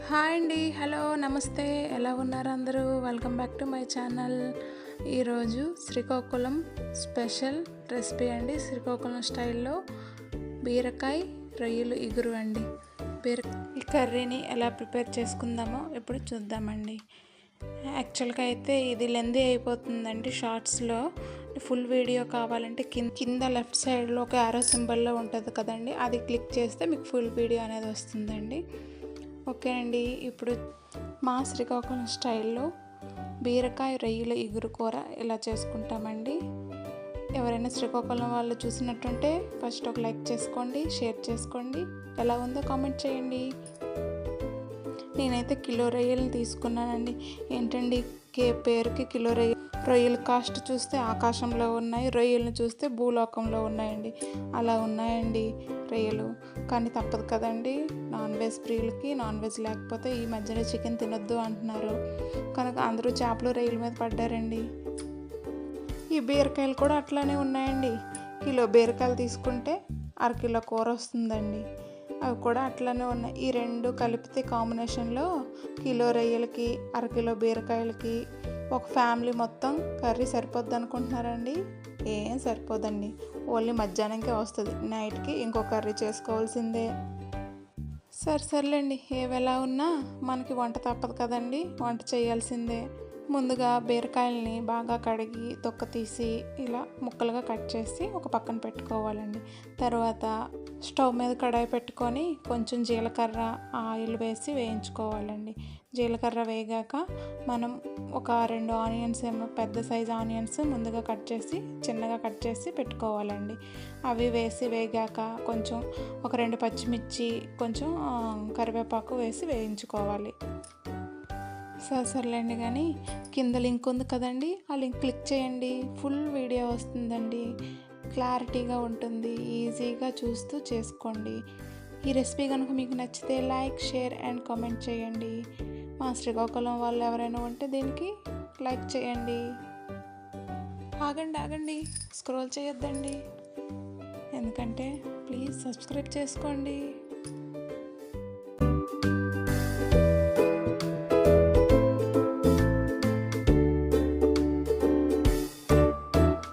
Hi అండి, hello, నమస్తే. ఎలా ఉన్నారు అందరూ? Welcome back to my channel. ఈరోజు శ్రీకాకుళం స్పెషల్ రెసిపీ అండి. శ్రీకాకుళం స్టైల్లో బీరకాయ రొయ్యలు ఇగురు అండి. ఈ కర్రీని ఎలా ప్రిపేర్ చేసుకుందామో ఇప్పుడు చూద్దామండి. యాక్చువల్గా అయితే ఇది లెందీ అయిపోతుందండి. షార్ట్స్లో ఫుల్ వీడియో కావాలంటే కింద లెఫ్ట్ సైడ్లో ఒక యారో సింబల్లో ఉంటుంది కదండి, అది క్లిక్ చేస్తే మీకు ఫుల్ వీడియో అనేది వస్తుందండి. ఓకే అండి, ఇప్పుడు మా శ్రీకాకుళం స్టైల్లో బీరకాయ రొయ్యల ఇగురు కూర ఇలా చేసుకుంటామండి. ఎవరైనా శ్రీకాకుళం వాళ్ళు చూసినట్టుంటే ఫస్ట్ ఒక లైక్ చేసుకోండి, షేర్ చేసుకోండి, ఎలా ఉందో కామెంట్ చేయండి. నేనైతే కిలో రొయ్యలు తీసుకున్నానండి. ఏంటండి పేరుకి కిలో రొయ్యల కాస్ట్ చూస్తే ఆకాశంలో ఉన్నాయి, రొయ్యలను చూస్తే భూలోకంలో ఉన్నాయండి. అలా ఉన్నాయండి రొయ్యలు. కానీ తప్పదు కదండి, నాన్ వెజ్ ప్రియులకి. నాన్ వెజ్ లేకపోతే ఈ మధ్యలో చికెన్ తినొద్దు అంటున్నారు కనుక అందరూ చేపలు రొయ్యల మీద పడ్డారండి. ఈ బీరకాయలు కూడా అట్లానే ఉన్నాయండి. కిలో బీరకాయలు తీసుకుంటే అరకిలో కూర వస్తుందండి. అవి కూడా అట్లానే ఉన్నాయి. ఈ రెండు కలిపితే కాంబినేషన్లో కిలో రొయ్యలకి అరకిలో బీరకాయలకి ఒక ఫ్యామిలీ మొత్తం కర్రీ సరిపోద్ది అనుకుంటున్నారండి. ఏం సరిపోదండి, ఓన్లీ మధ్యాహ్నంకే వస్తుంది. నైట్కి ఇంకో కర్రీ చేసుకోవాల్సిందే. సర్లేండి, ఏవెలా ఉన్నా మనకి వంట తప్పదు కదండి, వంట చేయాల్సిందే. ముందుగా బీరకాయలని బాగా కడిగి తొక్క తీసి ఇలా ముక్కలుగా కట్ చేసి ఒక పక్కన పెట్టుకోవాలండి. తర్వాత స్టవ్ మీద కడాయి పెట్టుకొని కొంచెం జీలకర్ర ఆయిల్ వేసి వేయించుకోవాలండి. జీలకర్ర వేగాక మనం ఒక 2 ఆనియన్స్ పెద్ద సైజు ఆనియన్స్ ముందుగా చిన్నగా కట్ చేసి పెట్టుకోవాలండి. అవి వేసి వేగాక కొంచెం ఒక 2 పచ్చిమిర్చి కొంచెం కరివేపాకు వేసి వేయించుకోవాలి. సర్లేండి, కానీ కింద లింక్ ఉంది కదండి, ఆ లింక్ క్లిక్ చేయండి. ఫుల్ వీడియో వస్తుందండి, క్లారిటీగా ఉంటుంది, ఈజీగా చూస్తూ చేసుకోండి. ఈ రెసిపీ కనుక మీకు నచ్చితే లైక్, షేర్ అండ్ కామెంట్ చేయండి. మా శ్రీకాకుళం వాళ్ళు ఎవరైనా ఉంటే దీనికి లైక్ చేయండి. ఆగండి, స్క్రోల్ చేయొద్దండి, ఎందుకంటే ప్లీజ్ సబ్స్క్రైబ్ చేసుకోండి.